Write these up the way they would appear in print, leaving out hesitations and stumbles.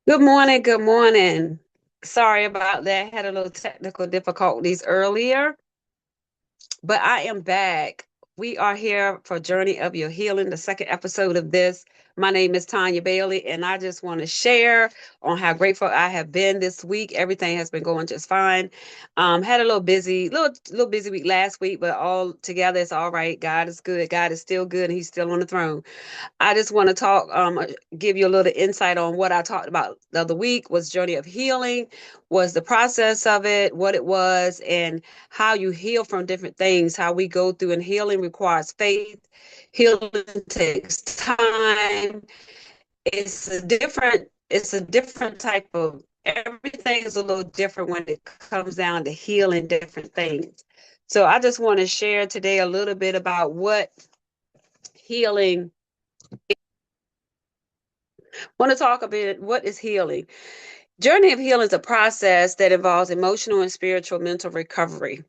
Good morning. Good morning. Sorry about that. Had a little technical difficulties earlier, but I am back. We are here for Journey of Your Healing, the second episode of this. My name is Tanya Bailey, and I just want to share on how grateful I have been this week. Everything has been going just fine. Had a little busy week last week, but all together it's all right. God is good. God is still good, and He's still on the throne. I just want to give you a little insight on what I talked about the other week was journey of healing, was the process of it, what it was, and how you heal from different things, how we go through and healing requires faith. Healing takes time. It's a different type of everything is a little different when it comes down to healing different things. So I just want to share today a little bit about what healing want to talk a bit what is healing. Journey of healing is a process that involves emotional and spiritual mental recovery.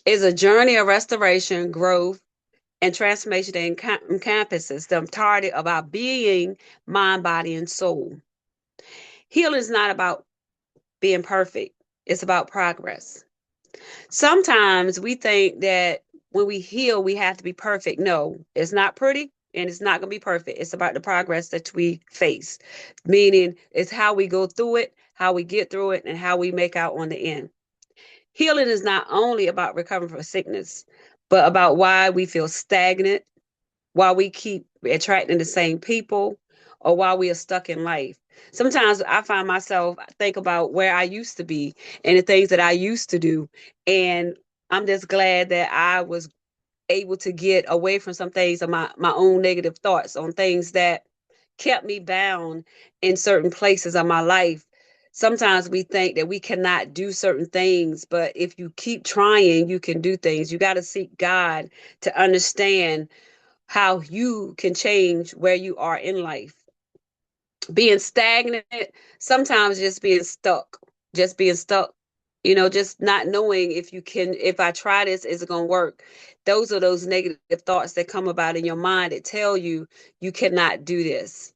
It's a journey of restoration, growth, and transformation that encompasses the entirety of our being, mind, body, and soul. Healing is not about being perfect, it's about progress. Sometimes we think that when we heal, we have to be perfect. No, it's not pretty and it's not going to be perfect. It's about the progress that we face, meaning it's how we go through it, how we get through it, and how we make out on the end. Healing is not only about recovering from sickness, but about why we feel stagnant, why we keep attracting the same people, or why we are stuck in life. Sometimes I find myself think about where I used to be and the things that I used to do. And I'm just glad that I was able to get away from some things of my own negative thoughts on things that kept me bound in certain places of my life. Sometimes we think that we cannot do certain things, but if you keep trying, you can do things. You got to seek God to understand how you can change where you are in life. Being stagnant, sometimes just being stuck, just not knowing if you can, if I try this, is it going to work? Those are those negative thoughts that come about in your mind that tell you you cannot do this.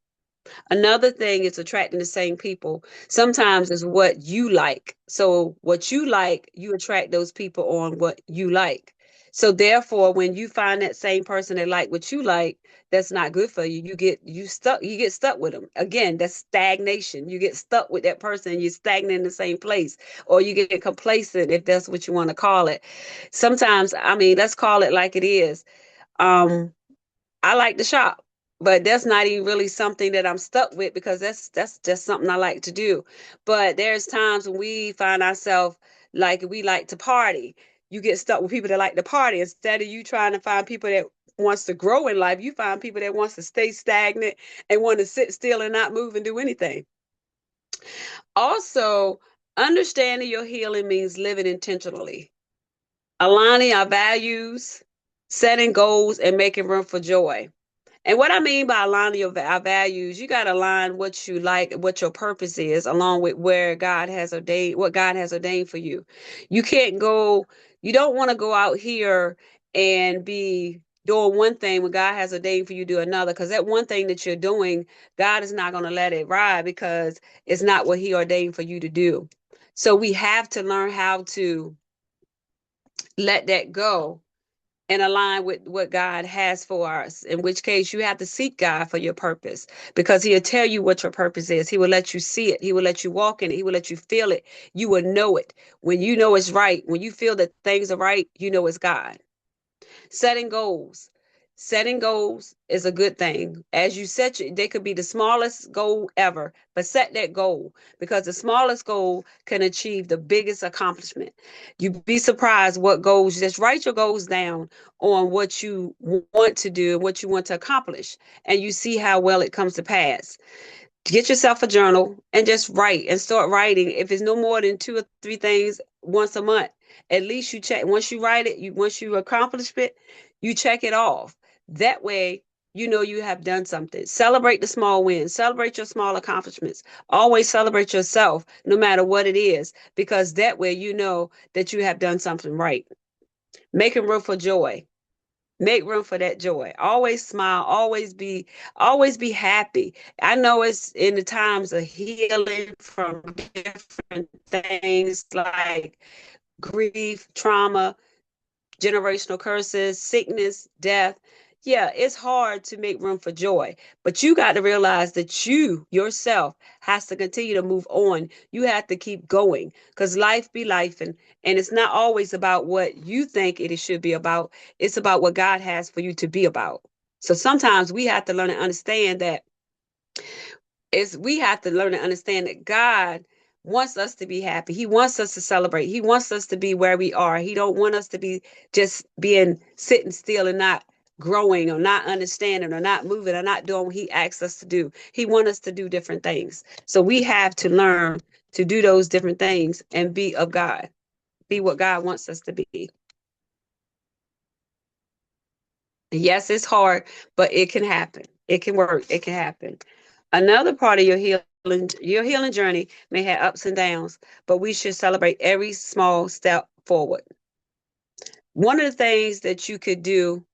Another thing is attracting the same people. Sometimes is what you like. So what you like, you attract those people on what you like. So therefore, when you find that same person that like what you like, that's not good for you. You get stuck with them. Again, that's stagnation. You get stuck with that person, you're stagnant in the same place, or you get complacent if that's what you want to call it. Sometimes, I mean, let's call it like it is. Um, I like to shop, but that's not even really something that I'm stuck with because that's just something I like to do. But there's times when we find ourselves like we like to party. You get stuck with people that like to party instead of you trying to find people that wants to grow in life. You find people that wants to stay stagnant and want to sit still and not move and do anything. Also, understanding your healing means living intentionally, aligning our values, setting goals, and making room for joy. And what I mean by aligning our values, you got to align what you like, what your purpose is, along with where God has ordained, what God has ordained for you. You can't go, you don't want to go out here and be doing one thing when God has ordained for you to do another, because that one thing that you're doing, God is not going to let it ride because it's not what He ordained for you to do. So we have to learn how to let that go and align with what God has for us. In which case, you have to seek God for your purpose because He'll tell you what your purpose is. He will let you see it. He will let you walk in it. He will let you feel it. You will know it. When you know it's right, when you feel that things are right, you know it's God. Setting goals. Setting goals is a good thing. As you set they could be the smallest goal ever, but set that goal because the smallest goal can achieve the biggest accomplishment. You'd be surprised what goals, just write your goals down on what you want to do and what you want to accomplish, and you see how well it comes to pass. Get yourself a journal and just write and start writing. If it's no more than two or three things once a month, at least you check. Once you write it, once you accomplish it, you check it off. That way, you know you have done something. Celebrate the small wins. Celebrate your small accomplishments. Always celebrate yourself, no matter what it is, because that way you know that you have done something right. Making room for joy. Make room for that joy. Always smile, always be happy. I know it's in the times of healing from different things like grief, trauma, generational curses, sickness, death. Yeah, it's hard to make room for joy, but you got to realize that you yourself has to continue to move on. You have to keep going because life be life, and it's not always about what you think it should be about. It's about what God has for you to be about. So sometimes we have to learn and understand that we have to learn and understand that God wants us to be happy. He wants us to celebrate. He wants us to be where we are. He don't want us to be just being sitting still and not growing or not understanding or not moving or not doing what he asks us to do. He wants us to do different things. So we have to learn to do those different things and be of God, be what God wants us to be. Yes, it's hard, but it can happen. It can work. It can happen. Another part of your healing journey may have ups and downs, but we should celebrate every small step forward. One of the things that you could do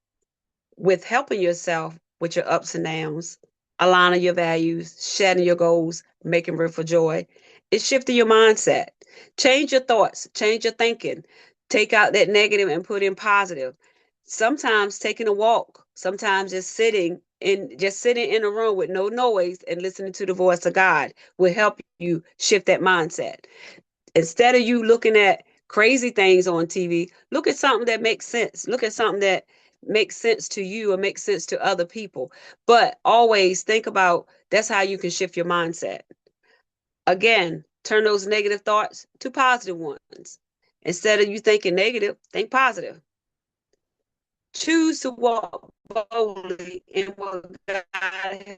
with helping yourself with your ups and downs, aligning your values, shedding your goals, making room for joy, is shifting your mindset. Change your thoughts, change your thinking. Take out that negative and put in positive. Sometimes taking a walk, sometimes just sitting in a room with no noise and listening to the voice of God will help you shift that mindset. Instead of you looking at crazy things on TV, look at something that makes sense. Look at something that makes sense to you or makes sense to other people. But always think about that's how you can shift your mindset. Again, turn those negative thoughts to positive ones. Instead of you thinking negative, think positive. Choose to walk boldly in what God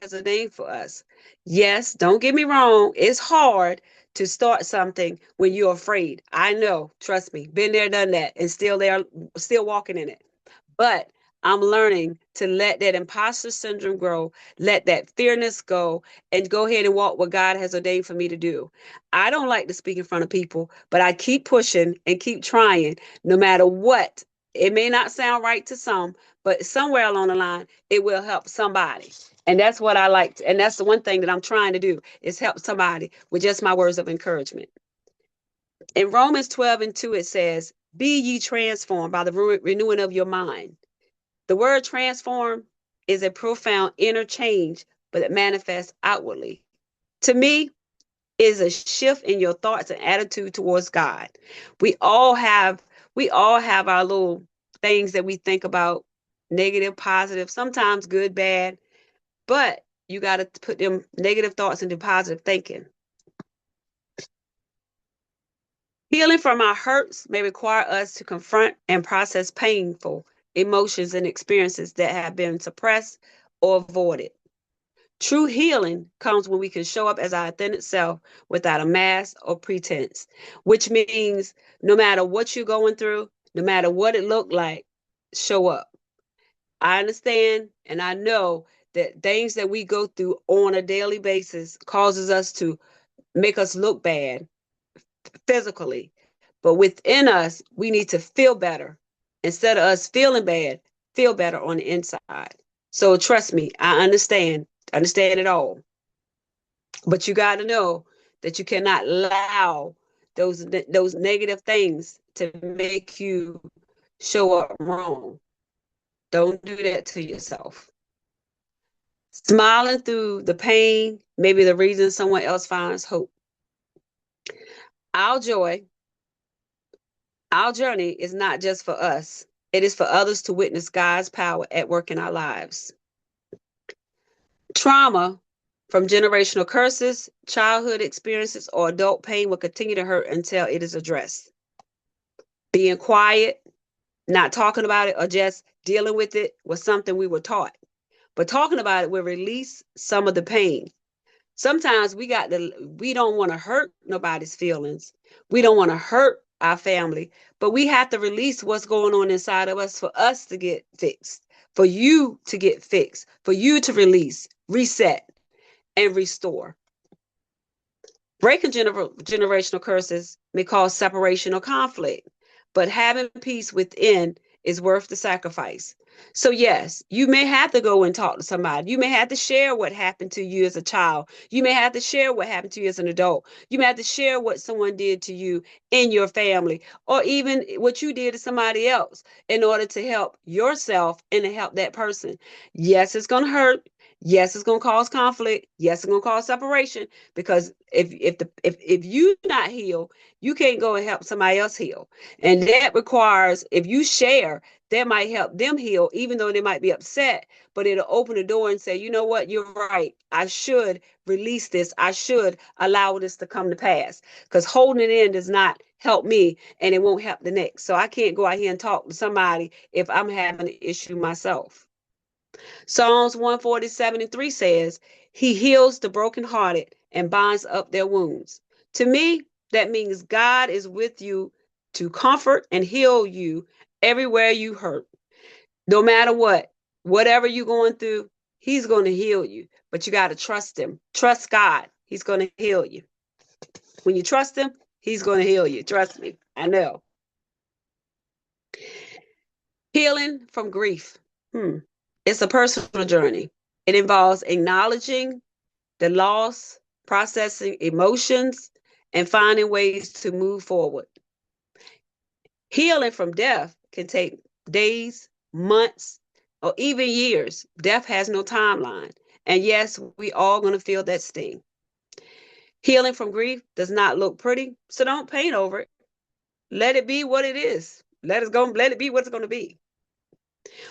has ordained for us. Yes, don't get me wrong, it's hard to start something when you're afraid. I know, trust me, been there, done that, and still walking in it. But I'm learning to let that imposter syndrome grow, let that fearness go, and go ahead and walk what God has ordained for me to do. I don't like to speak in front of people, but I keep pushing and keep trying no matter what. It may not sound right to some, but somewhere along the line, it will help somebody. And that's what I like. And that's the one thing that I'm trying to do is help somebody with just my words of encouragement. In Romans 12:2, it says, Be ye transformed by the renewing of your mind. The word transform is a profound inner change, but it manifests outwardly. To me, is a shift in your thoughts and attitude towards God. We all have we all have our little things that we think about, negative, positive, sometimes good, bad, but you got to put them negative thoughts into positive thinking. Healing from our hurts may require us to confront and process painful emotions and experiences that have been suppressed or avoided. True healing comes when we can show up as our authentic self without a mask or pretense, which means no matter what you're going through, no matter what it looked like, show up. I understand and I know that things that we go through on a daily basis causes us to make us look bad physically. But within us, we need to feel better. Instead of us feeling bad, feel better on the inside. So trust me, I understand it all. But you got to know that you cannot allow those negative things to make you show up wrong. Don't do that to yourself. Smiling through the pain may be the reason someone else finds hope. Our joy, our journey is not just for us. It is for others to witness God's power at work in our lives. Trauma from generational curses, childhood experiences, or adult pain will continue to hurt until it is addressed. Being quiet, not talking about it, or just dealing with it was something we were taught. But talking about it will release some of the pain. Sometimes we don't want to hurt nobody's feelings. We don't want to hurt our family, but we have to release what's going on inside of us for us to get fixed, for you to get fixed, for you to release, reset, and restore. Breaking generational curses may cause separation or conflict, but having peace within is worth the sacrifice. So, yes, you may have to go and talk to somebody. You may have to share what happened to you as a child. You may have to share what happened to you as an adult. You may have to share what someone did to you in your family, or even what you did to somebody else in order to help yourself and to help that person. Yes, it's going to hurt. Yes, it's going to cause conflict. Yes, it's going to cause separation, because if you not heal, you can't go and help somebody else heal. And that requires, if you share, that might help them heal, even though they might be upset, but it'll open the door and say, you know what, you're right. I should release this. I should allow this to come to pass, because holding it in does not help me, and it won't help the next. So I can't go out here and talk to somebody if I'm having an issue myself. Psalms 147:3 says, He heals the brokenhearted and binds up their wounds. To me, that means God is with you to comfort and heal you everywhere you hurt. No matter what, whatever you're going through, He's going to heal you. But you got to trust Him. Trust God. He's going to heal you. When you trust Him, He's going to heal you. Trust me. I know. Healing from grief. It's a personal journey. It involves acknowledging the loss, processing emotions, and finding ways to move forward. Healing from death can take days, months, or even years. Death has no timeline. And yes, we all going to feel that sting. Healing from grief does not look pretty, so don't paint over it. Let it be what it is. Let it be what it's going to be.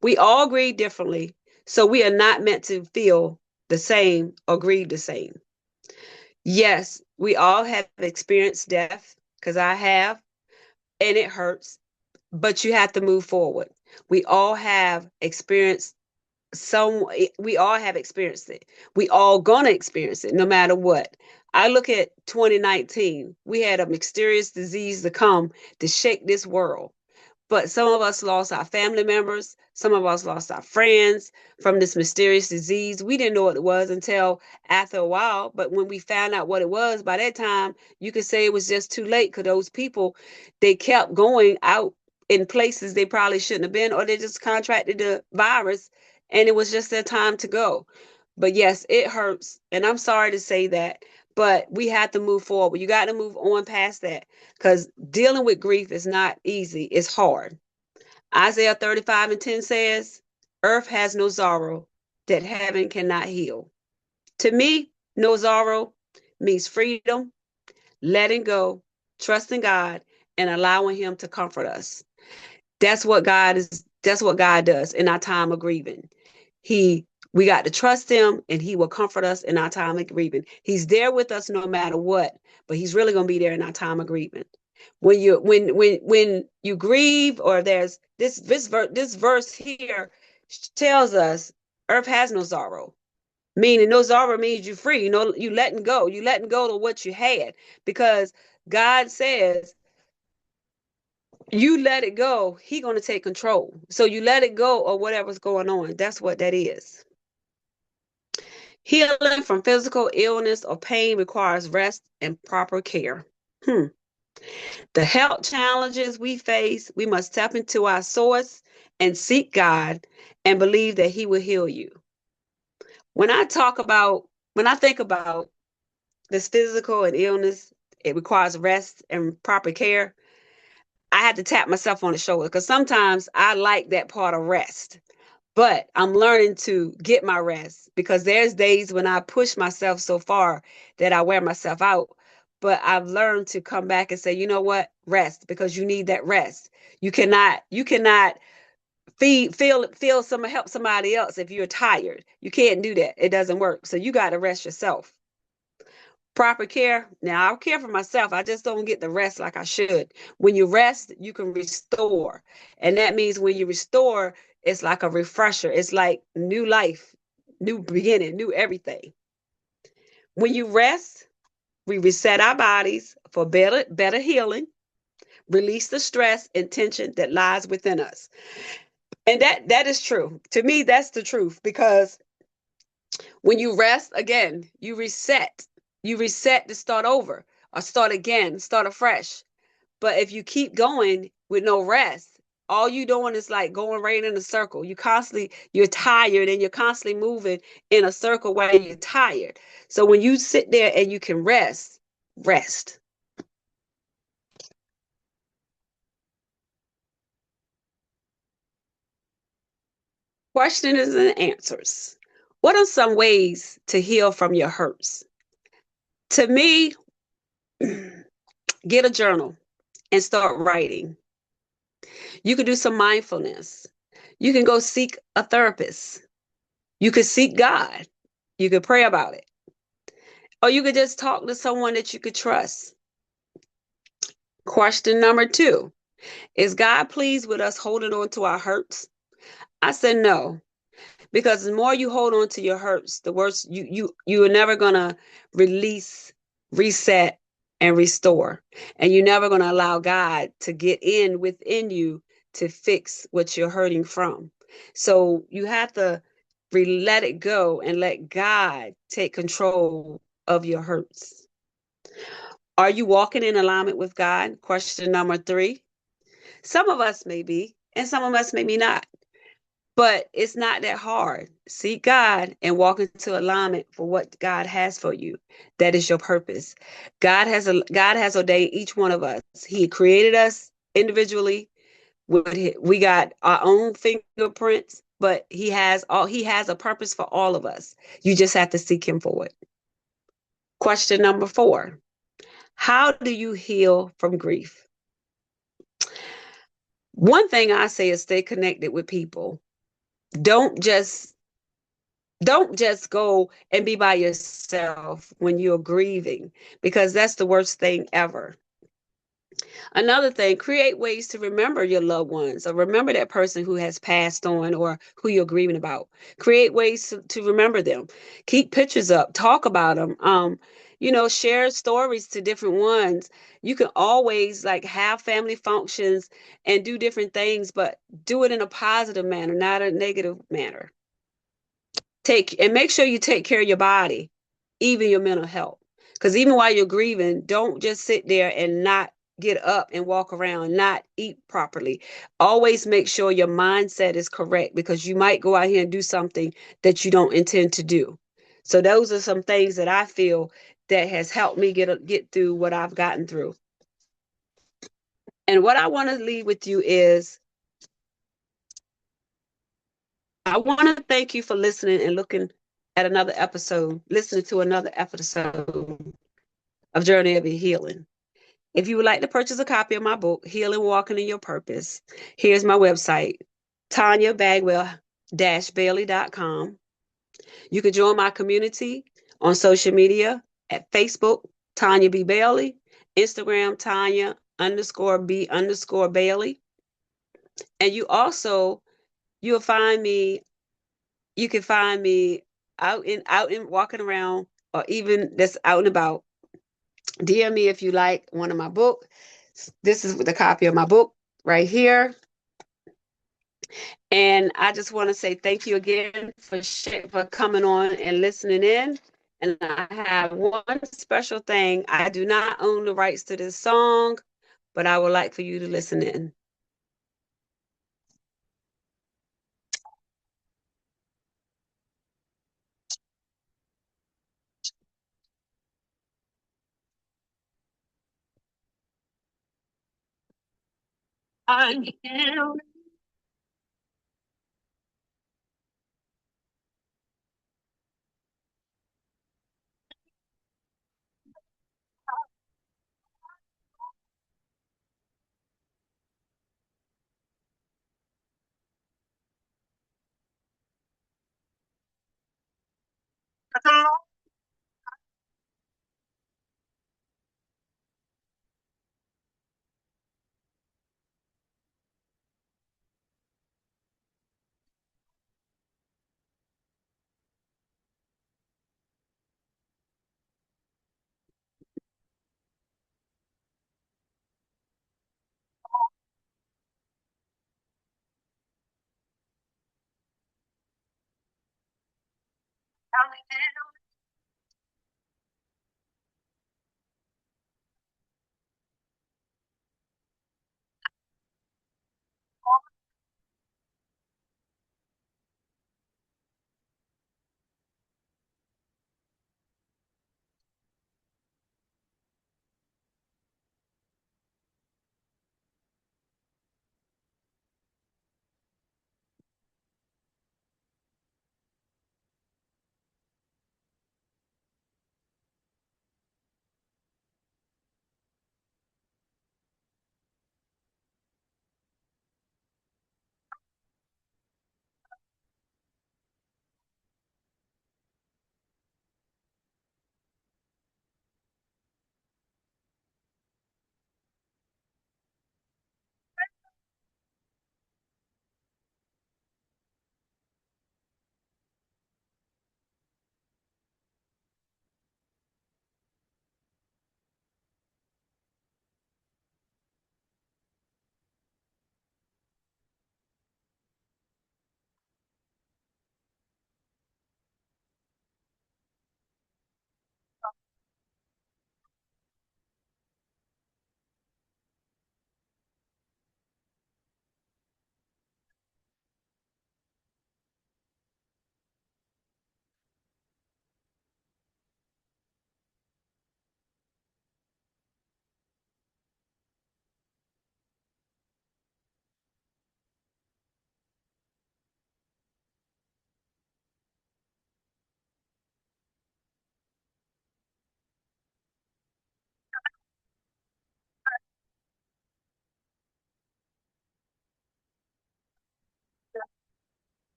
We all grieve differently, so we are not meant to feel the same or grieve the same. Yes, we all have experienced death, because I have, and it hurts, but you have to move forward. We all have experienced we all have experienced it. We all gonna experience it no matter what. I look at 2019, we had a mysterious disease to come to shake this world. But some of us lost our family members. Some of us lost our friends from this mysterious disease. We didn't know what it was until after a while. But when we found out what it was, by that time, you could say it was just too late, because those people, they kept going out in places they probably shouldn't have been, or they just contracted the virus and it was just their time to go. But yes, it hurts. And I'm sorry to say that, but we have to move forward. You got to move on past that, because dealing with grief is not easy. It's hard. Isaiah 35:10 says, Earth has no sorrow that heaven cannot heal. To me, no sorrow means freedom, letting go, trusting God, and allowing Him to comfort us. That's what God does in our time of grieving. We got to trust Him, and He will comfort us in our time of grieving. He's there with us no matter what, but He's really going to be there in our time of grieving. When you grieve, or there's this verse here tells us earth has no sorrow. Meaning no sorrow means you're free. You letting go. You letting go of what you had, because God says you let it go, He going to take control. So you let it go of whatever's going on. That's what that is. Healing from physical illness or pain requires rest and proper care. The health challenges we face, we must tap into our source and seek God and believe that He will heal you. When I think about this physical and illness, it requires rest and proper care. I had to tap myself on the shoulder, because sometimes I like that part of rest. But I'm learning to get my rest, because there's days when I push myself so far that I wear myself out. But I've learned to come back and say, you know what? Rest, because you need that rest. You cannot help somebody else if you're tired. You can't do that. It doesn't work. So you got to rest yourself. Proper care. Now, I'll care for myself. I just don't get the rest like I should. When you rest, you can restore. And that means when you restore, it's like a refresher. It's like new life, new beginning, new everything. When you rest, we reset our bodies for better healing, release the stress and tension that lies within us. And that is true. To me, that's the truth, because when you rest, again, you reset. You reset to start over, or start again, start afresh. But if you keep going with no rest, all you doing is like going right in a circle. You're tired and you're constantly moving in a circle while you're tired. So when you sit there and you can rest, rest. Questions and answers. What are some ways to heal from your hurts? To me, get a journal and start writing. You can do some mindfulness. You can go seek a therapist. You could seek God. You could pray about it. Or you could just talk to someone that you could trust. Question number two, is God pleased with us holding on to our hurts? I said no, because the more you hold on to your hurts, the worse you are never gonna release, reset, and restore. And you're never gonna allow God to get in within you to fix what you're hurting from. So you have to let it go and let God take control of your hurts. Are you walking in alignment with God? Question number three. Some of us may be, and some of us maybe not. But it's not that hard. Seek God and walk into alignment for what God has for you. That is your purpose. God has ordained each one of us. He created us individually. We got our own fingerprints, but he has a purpose for all of us. You just have to seek him for it. Question number four. How do you heal from grief? One thing I say is stay connected with people. Don't just don't just go and be by yourself when you're grieving, because that's the worst thing ever. Another thing, create ways to remember your loved ones or remember that person who has passed on or who you're grieving about. Create ways to remember them. Keep pictures up, talk about them. Share stories to different ones. You can always like have family functions and do different things, but do it in a positive manner, not a negative manner. Make sure you take care of your body, even your mental health. Because even while you're grieving, don't just sit there and not get up and walk around, not eat properly. Always make sure your mindset is correct, because you might go out here and do something that you don't intend to do. So those are some things that I feel that has helped me get through what I've gotten through. And what I want to leave with you is I want to thank you for listening and listening to another episode of Journey of Healing. If you would like to purchase a copy of my book, Healing Walking in Your Purpose, here's my website, TanyaBagwell-Bailey.com. You can join my community on social media at Facebook, Tanya B. Bailey, Instagram, Tanya_B_Bailey. And you'll find me, you can find me out and walking around, or even that's out and about. DM me if you like one of my book. This is the copy of my book right here. And I just want to say thank you again for coming on and listening in. And I have one special thing. I do not own the rights to this song, but I would like for you to listen in. I am.